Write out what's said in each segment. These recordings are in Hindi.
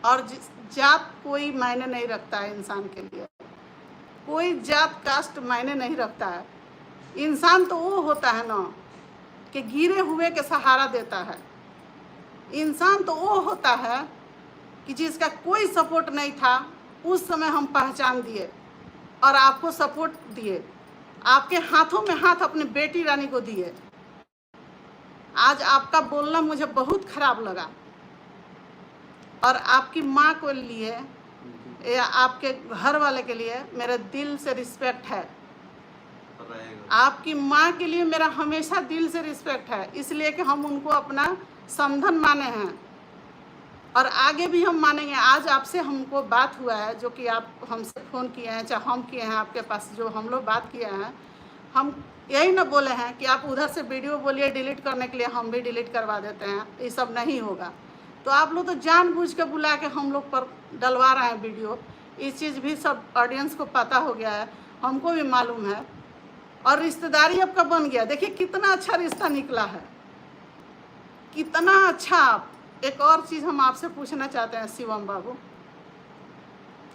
और जात कोई मायने नहीं रखता है इंसान के लिए, कोई जात कास्ट मायने नहीं रखता है। इंसान तो वो होता है ना कि गिरे हुए के सहारा देता है। इंसान तो वो होता है कि जिसका कोई सपोर्ट नहीं था, उस समय हम पहचान दिए और आपको सपोर्ट दिए, आपके हाथों में हाथ अपनी बेटी रानी को दिए। आज आपका बोलना मुझे बहुत खराब लगा और आपकी माँ को लिए या आपके घर वाले के लिए मेरे दिल से रिस्पेक्ट है। आपकी माँ के लिए मेरा हमेशा दिल से रिस्पेक्ट है, इसलिए कि हम उनको अपना समधन माने हैं और आगे भी हम मानेंगे। आज आपसे हमको बात हुआ है, जो कि आप हमसे फ़ोन किए हैं, चाहे हम किए हैं आपके पास, जो हम लोग बात किए हैं, हम यही ना बोले हैं कि आप उधर से वीडियो बोलिए डिलीट करने के लिए, हम भी डिलीट करवा देते हैं। ये सब नहीं होगा। तो आप लोग तो जानबूझ के बुला के हम लोग पर डलवा रहे हैं वीडियो। इस चीज़ भी सब ऑडियंस को पता हो गया है, हमको भी मालूम है। और रिश्तेदारी आपका बन गया, देखिए कितना अच्छा रिश्ता निकला है, कितना अच्छा। एक और चीज़ हम आपसे पूछना चाहते हैं शिवम बाबू,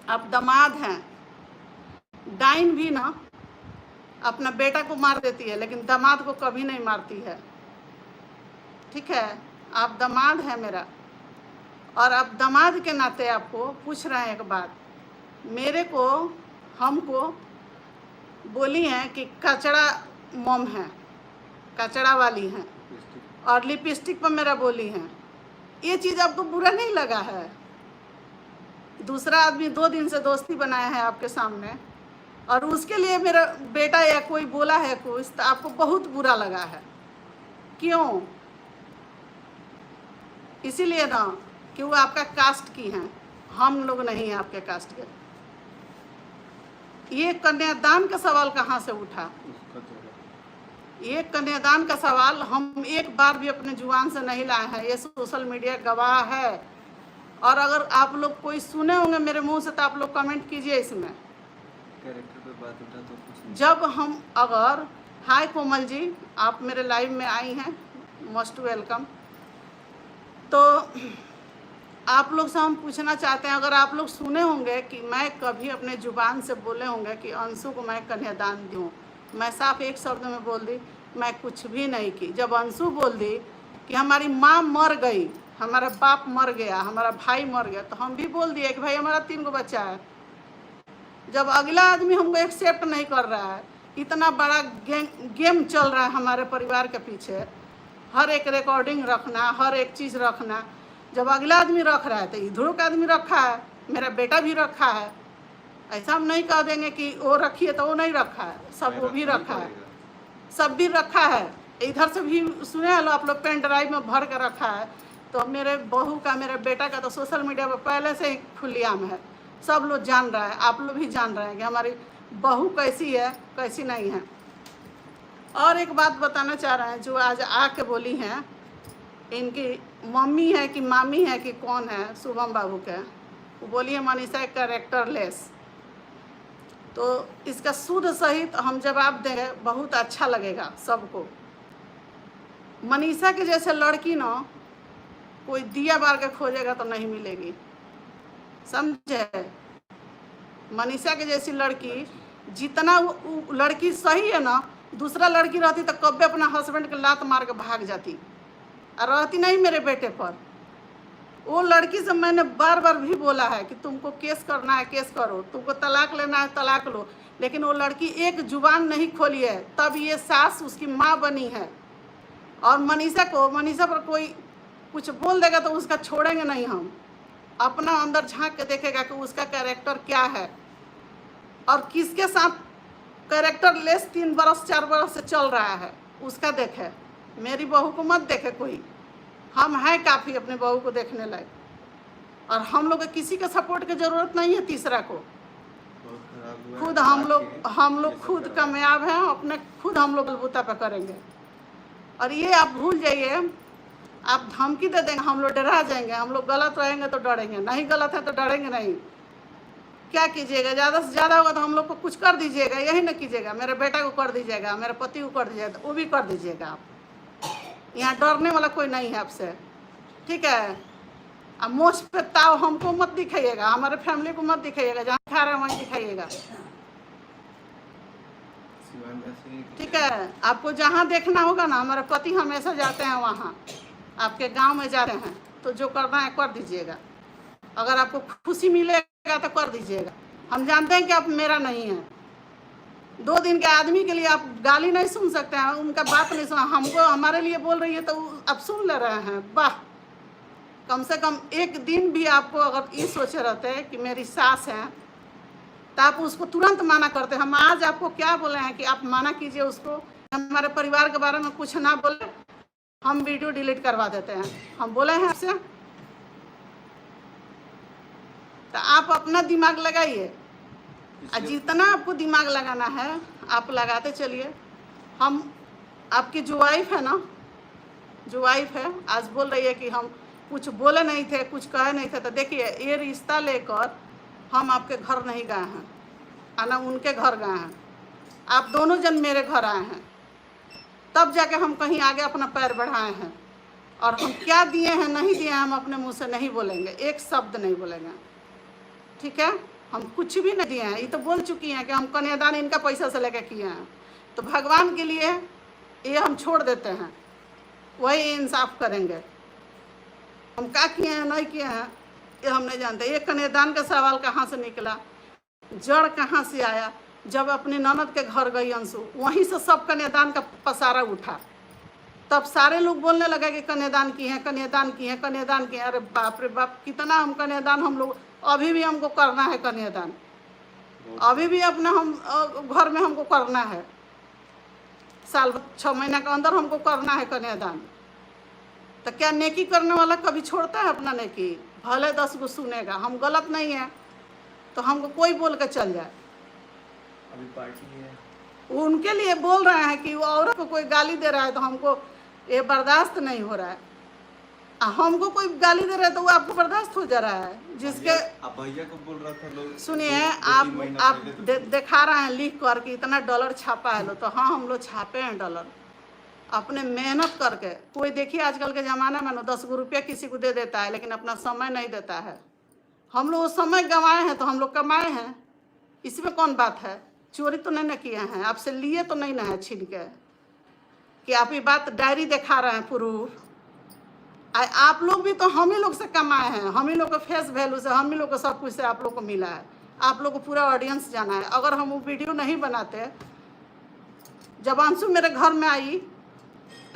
आप दामाद हैं, डाइन भी ना अपना बेटा को मार देती है लेकिन दामाद को कभी नहीं मारती है, ठीक है। आप दामाद हैं मेरा, और आप दामाद के नाते आपको पूछ रहे हैं एक बात। मेरे को हमको बोली हैं कि कचड़ा मोम है, कचड़ा वाली हैं, और लिपस्टिक पर मेरा बोली हैं। ये चीज़ आपको बुरा नहीं लगा है? दूसरा आदमी 2 दिन से दोस्ती बनाया है आपके सामने और उसके लिए मेरा बेटा या कोई बोला है कुछ, तो आपको बहुत बुरा लगा है। क्यों? इसीलिए ना कि वो आपका कास्ट की हैं, हम लोग नहीं हैं आपके कास्ट के। ये कन्यादान का सवाल कहाँ से उठा? ये कन्यादान का सवाल हम एक बार भी अपने जुबान से नहीं लाए हैं, ये सोशल मीडिया गवाह है। और अगर आप लोग कोई सुने होंगे मेरे मुंह से तो आप लोग कमेंट कीजिए इसमें। कैरेक्टर पे बात उठा तो कुछ जब हम अगर, हाय कोमल जी, आप मेरे लाइव में आई हैं, मोस्ट वेलकम। तो आप लोग से हम पूछना चाहते हैं, अगर आप लोग सुने होंगे कि मैं कभी अपने जुबान से बोले होंगे कि अंशु को मैं कन्यादान दूँ, मैं साफ एक शब्द में बोल दी, मैं कुछ भी नहीं की। जब अंशु बोल दी कि हमारी माँ मर गई, हमारा बाप मर गया, हमारा भाई मर गया, तो हम भी बोल दिए कि भाई हमारा 3 गो बच्चा है। जब अगला आदमी हमको एक्सेप्ट नहीं कर रहा है, इतना बड़ा गेम चल रहा है हमारे परिवार के पीछे, हर एक रिकॉर्डिंग रखना, हर एक चीज़ रखना, जब अगला आदमी रख रहा है तो इधरों का आदमी रखा है, मेरा बेटा भी रखा है। ऐसा हम नहीं कह देंगे कि वो रखिए तो वो नहीं रखा है, सब वो भी रखा है, सब भी रखा है। इधर से भी सुने आप लोग पेन ड्राइव में भर कर रखा है। तो मेरे बहू का, मेरे बेटा का तो सोशल मीडिया पर पहले से ही खुलेआम है, सब लोग जान रहा है, आप लोग भी जान रहे हैं कि हमारी बहू कैसी है कैसी नहीं है। और एक बात बताना चाह रहे हैं, जो आज आके बोली हैं, इनकी मम्मी है कि मामी है कि कौन है, शुभम बाबू के, वो बोली है मनीषा कैरेक्टरलेस। तो इसका शुद्ध सहित हम जवाब देंगे, बहुत अच्छा लगेगा सबको। मनीषा के जैसे लड़की ना कोई दिया बार के खोजेगा तो नहीं मिलेगी, समझे। मनीषा के जैसी लड़की, जितना वो लड़की सही है ना, दूसरा लड़की रहती तो कब्बे अपना हस्बैंड के लात मार के भाग जाती, और रहती नहीं मेरे बेटे पर। वो लड़की से मैंने बार बार भी बोला है कि तुमको केस करना है केस करो, तुमको तलाक लेना है तलाक लो, लेकिन वो लड़की एक जुबान नहीं खोली है, तब ये सास उसकी माँ बनी है। और मनीषा पर कोई कुछ बोल देगा तो उसका छोड़ेंगे नहीं हम, अपना अंदर झांक के देखेगा कि उसका कैरेक्टर क्या है और किसके साथ कैरेक्टर लेस 3 बरस 4 बरस से चल रहा है, उसका देखे। मेरी बहू को मत देखे कोई, हम हैं काफ़ी अपने बहू को देखने लायक, और हम लोग किसी के सपोर्ट की ज़रूरत नहीं है तीसरा को। खुद हम लोग खुद कामयाब हैं, अपने खुद हम लोग बलबूता पे करेंगे। और ये आप भूल जाइए, आप धमकी दे देंगे हम लोग डरा जाएंगे, हम लोग गलत रहेंगे तो डरेंगे, नहीं गलत है तो डरेंगे नहीं। क्या कीजिएगा, ज़्यादा से ज़्यादा होगा तो हम लोग को कुछ कर दीजिएगा, यही ना कीजिएगा, मेरे बेटा को कर दीजिएगा, मेरे पति को कर दीजिएगा, वो भी कर दीजिएगा आप। यहाँ डरने वाला कोई नहीं है आपसे, ठीक है। अब मोछ पे ताव हमको मत दिखाइएगा, हमारे फैमिली को मत दिखाइएगा, जहाँ खा रहे हैं वहीं दिखाइएगा। शिवान ऐसे ही ठीक है, आपको जहाँ देखना होगा ना, हमारे पति हमेशा जाते हैं वहाँ, आपके गांव में जा रहे हैं, तो जो करना है कर दीजिएगा। अगर आपको खुशी मिलेगा तो कर दीजिएगा। हम जानते हैं कि आप मेरा नहीं है। 2 दिन के आदमी के लिए आप गाली नहीं सुन सकते हैं, उनका बात नहीं सुना। हमको हमारे लिए बोल रही है तो आप सुन ले रहे हैं। वाह, कम से कम एक दिन भी आपको अगर ये सोचे रहते हैं कि मेरी सास है, तो आप उसको तुरंत माना करते। हम आज आपको क्या बोले हैं कि आप माना कीजिए उसको। हमारे परिवार के बारे में कुछ ना बोले, हम वीडियो डिलीट करवा देते हैं। हम बोले हैं आपसे, तो आप अपना दिमाग लगाइए। जितना आपको दिमाग लगाना है आप लगाते चलिए। हम आपकी जो वाइफ है ना, जो वाइफ है, आज बोल रही है कि हम कुछ बोले नहीं थे, कुछ कहे नहीं थे। तो देखिए, ये रिश्ता लेकर हम आपके घर नहीं गए हैं, आना उनके घर गए हैं। आप दोनों जन मेरे घर आए हैं, तब जाके हम कहीं आगे अपना पैर बढ़ाए हैं। और हम क्या दिए हैं नहीं दिए हैं हम अपने मुंह से नहीं बोलेंगे, एक शब्द नहीं बोलेंगे। ठीक है, हम कुछ भी नहीं दिए हैं। ये तो बोल चुकी हैं कि हम कन्यादान इनका पैसा से लेके किए हैं। तो भगवान के लिए ये हम छोड़ देते हैं, वही इंसाफ करेंगे। हम क्या किए हैं नहीं किए हैं ये हम नहीं जानते। ये कन्यादान का सवाल कहाँ से निकला, जड़ कहाँ से आया? जब अपनी ननद के घर गई अंशु, वहीं से सब कन्यादान का पसारा उठा। तब सारे लोग बोलने लगे कि कन्यादान की है, कन्यादान की है, कन्यादान की है। अरे बाप रे बाप, कितना हम कन्यादान हम लोग, अभी भी हमको करना है कन्यादान, अभी भी अपना हम घर में हमको करना है। साल 6 महीना के अंदर हमको करना है कन्यादान। तो क्या नेकी करने वाला कभी छोड़ता है अपना नेकी? भले 10 गो सुनेगा, हम गलत नहीं है तो हमको कोई बोल के चल जाए। अभी पार्टी है, वो उनके लिए बोल रहे हैं कि वो औरत को कोई गाली दे रहा है तो हमको ये बर्दाश्त नहीं हो रहा है। हमको कोई गाली दे रहा है तो वो आपको बर्दाश्त हो जा रहा है। जिसके आप भैया को बोल रहा था लोग, सुनिए, 2-3 महीना आप पहले तो दिखा रहे हैं लिख कर कि इतना डॉलर छापा है लो, तो हाँ हम लोग छापे हैं डॉलर अपने मेहनत करके। कोई देखिए आजकल के ज़माने में ना 10 गो रुपया किसी को दे देता है, लेकिन अपना समय नहीं देता है। हम लोग समय गंवाए हैं तो हम लोग कमाए हैं, इसमें कौन बात है? चोरी तो नहीं ना किए हैं, आपसे लिए तो नहीं ना है छीन के कि आप ये बात डायरी दिखा रहे हैं प्रूफ। आप लोग भी तो हम ही लोग से कमाए हैं, हम ही लोग को फेस वैल्यू से, हम ही लोग को सब कुछ से आप लोग को मिला है। आप लोग को पूरा ऑडियंस जाना है। अगर हम वो वीडियो नहीं बनाते, जब अंशु मेरे घर में आई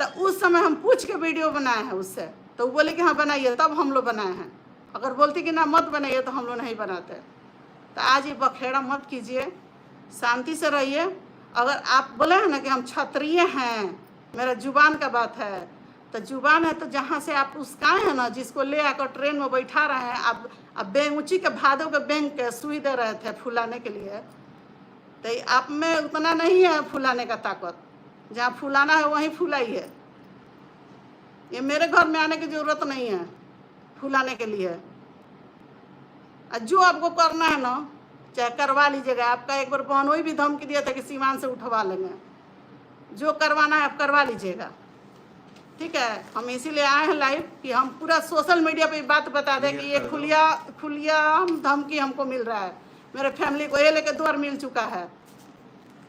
तो उस समय हम पूछ के वीडियो बनाए हैं उससे, तो वो बोले कि हाँ बनाइए, तब हम लोग बनाए हैं। अगर बोलती कि ना मत बनाइए तो हम लोग नहीं बनाते। तो आज ये बखेड़ा मत कीजिए, शांति से रहिए। अगर आप बोले हैं ना कि हम क्षत्रिय हैं, मेरा जुबान का बात है, तो जुबान है तो जहाँ से आप उसकाए हैं ना, जिसको ले आकर ट्रेन में बैठा रहे हैं, आप बैंक ऊँची के भादों के बैंक के सुई दे रहे थे फुलाने के लिए, तो आप में उतना नहीं है फुलाने का ताकत। जहाँ फुलाना है वहीं फुलाइए। ये मेरे घर में आने की ज़रूरत नहीं है फुलाने के लिए। जो आपको करना है ना, चाहे करवा लीजिएगा। आपका एक बार बहनोई भी धमकी दिया था कि सीमान से उठवा लेंगे। जो करवाना है आप करवा लीजिएगा, ठीक है। हम इसीलिए आए हैं लाइव कि हम पूरा सोशल मीडिया पे बात बता दें कि ये खुलिया धमकी हमको मिल रहा है। मेरे फैमिली को ये लेके द्वार मिल चुका है।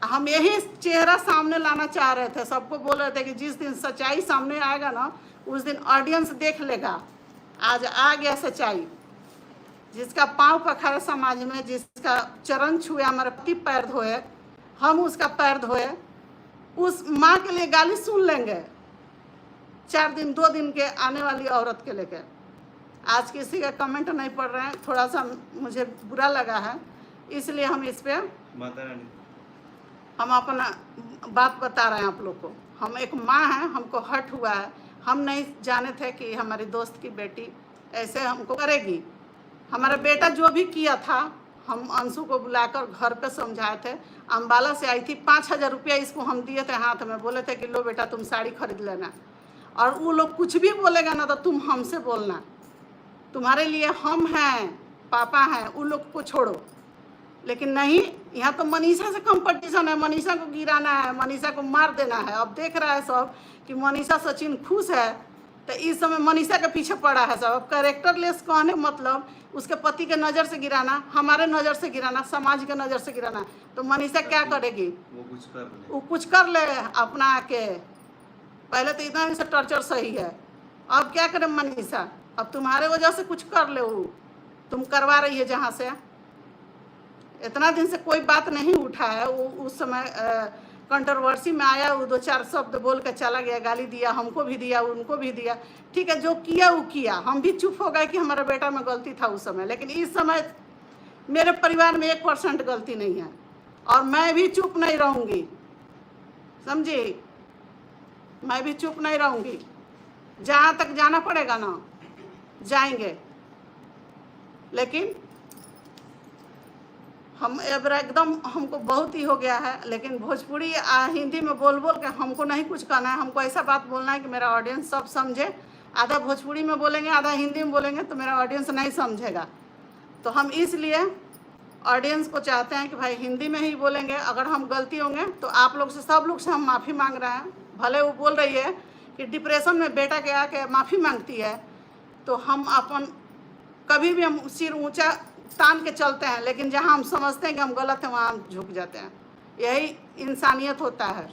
हम यही चेहरा सामने लाना चाह रहे थे, सबको बोल रहे थे कि जिस दिन सच्चाई सामने आएगा ना, उस दिन ऑडियंस देख लेगा। आज आ गया सच्चाई। जिसका पाँव पखारे समाज में, जिसका चरण छुए, हमारे पति पैर धोए, हम उसका पैर धोए, उस माँ के लिए गाली सुन लेंगे 4 दिन 2 दिन के आने वाली औरत के लेके। आज किसी का कमेंट नहीं पढ़ रहे हैं, थोड़ा सा मुझे बुरा लगा है, इसलिए हम इस पर माता रानी हम अपना बात बता रहे हैं आप लोग को। हम एक माँ हैं, हमको हर्ट हुआ है। हम नहीं जाने थे कि हमारी दोस्त की बेटी ऐसे हमको करेगी। हमारा बेटा जो भी किया था, हम अंशु को बुलाकर घर पे समझाए थे। अम्बाला से आई थी, 5000 रुपया इसको हम दिए थे हाथ में, बोले थे कि लो बेटा तुम साड़ी खरीद लेना। और वो लोग कुछ भी बोलेगा ना तो तुम हमसे बोलना, तुम्हारे लिए हम हैं, पापा हैं, उन लोग को छोड़ो। लेकिन नहीं, यहाँ तो मनीषा से कंपटीशन है, मनीषा को गिराना है, मनीषा को मार देना है। अब देख रहा है सब कि मनीषा सचिन खुश है तो इस समय मनीषा के पीछे पड़ा है सब। अब कैरेक्टरलेस कहने का मतलब उसके पति के नज़र से गिराना, हमारे नज़र से गिराना, समाज के नज़र से गिराना। तो मनीषा क्या करेगी? वो कुछ कर ले। वो कुछ कर ले अपना आके। पहले तो इतना से टॉर्चर सही है, अब क्या करे मनीषा? अब तुम्हारे वजह से कुछ कर ले, वो तुम करवा रही है जहाँ से। इतना दिन से कोई बात नहीं उठा है। वो उस समय कंट्रोवर्सी में आया, वो 2-4 शब्द बोल के चला गया, गाली दिया, हमको भी दिया, उनको भी दिया। ठीक है, जो किया वो किया, हम भी चुप हो गए कि हमारे बेटा में गलती था उस समय। लेकिन इस समय मेरे परिवार में 1% गलती नहीं है और मैं भी चुप नहीं रहूँगी, समझी? मैं भी चुप नहीं रहूँगी। जहाँ तक जाना पड़ेगा ना जाएंगे, लेकिन हम अब एकदम हमको बहुत ही हो गया है। लेकिन भोजपुरी हिंदी में बोल बोल के हमको नहीं कुछ कहना है। हमको ऐसा बात बोलना है कि मेरा ऑडियंस सब समझे। आधा भोजपुरी में बोलेंगे, आधा हिंदी में बोलेंगे तो मेरा ऑडियंस नहीं समझेगा। तो हम इसलिए ऑडियंस को चाहते हैं कि भाई हिंदी में ही बोलेंगे। अगर हम गलती होंगे तो आप लोग से, सब लोग से हम माफ़ी मांग रहे हैं। भले वो बोल रही है कि डिप्रेशन में बेटा के आके माफ़ी मांगती है, तो हम अपन कभी भी हम सिर ऊंचा तान के चलते हैं, लेकिन जहां हम समझते हैं कि हम गलत हैं वहां हम झुक जाते हैं। यही इंसानियत होता है,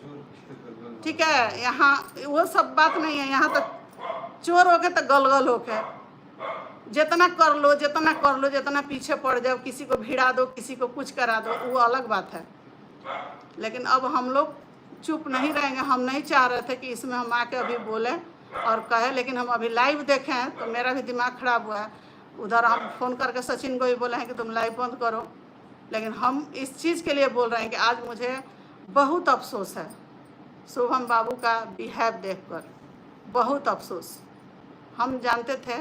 ठीक है? यहाँ वो सब बात नहीं है। यहाँ तक चोर होके तो गलगल होके जितना कर लो, जितना कर लो, जितना पीछे पड़ जाओ, किसी को भिड़ा दो, किसी को कुछ करा दो, वो अलग बात है। लेकिन अब हम लोग चुप नहीं रहेंगे। हम नहीं चाह रहे थे कि इसमें हम आके अभी बोलें और कहें, लेकिन हम अभी लाइव देखे हैं तो मेरा भी दिमाग ख़राब हुआ है। उधर हम फ़ोन करके सचिन को भी बोले हैं कि तुम लाइव बंद करो। लेकिन हम इस चीज़ के लिए बोल रहे हैं कि आज मुझे बहुत अफसोस है शुभम बाबू का बिहेव देखकर, बहुत अफसोस। हम जानते थे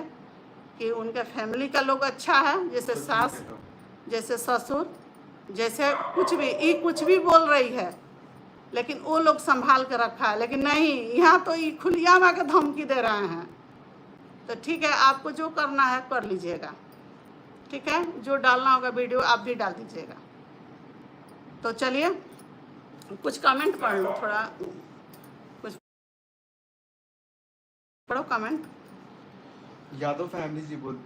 कि उनके फैमिली का लोग अच्छा है, जैसे सास, जैसे ससुर, जैसे कुछ भी, ये कुछ भी बोल रही है, लेकिन वो लोग संभाल कर रखा है। लेकिन नहीं, यहाँ तो ये खुलियाम आके धमकी दे रहे हैं। तो ठीक है, आपको जो करना है कर लीजिएगा, ठीक है? जो डालना होगा वीडियो आप भी डाल दीजिएगा। तो चलिए कुछ कमेंट पढ़ लो, थोड़ा कुछ पढ़ो कमेंट। यादव फैमिली जी बोलती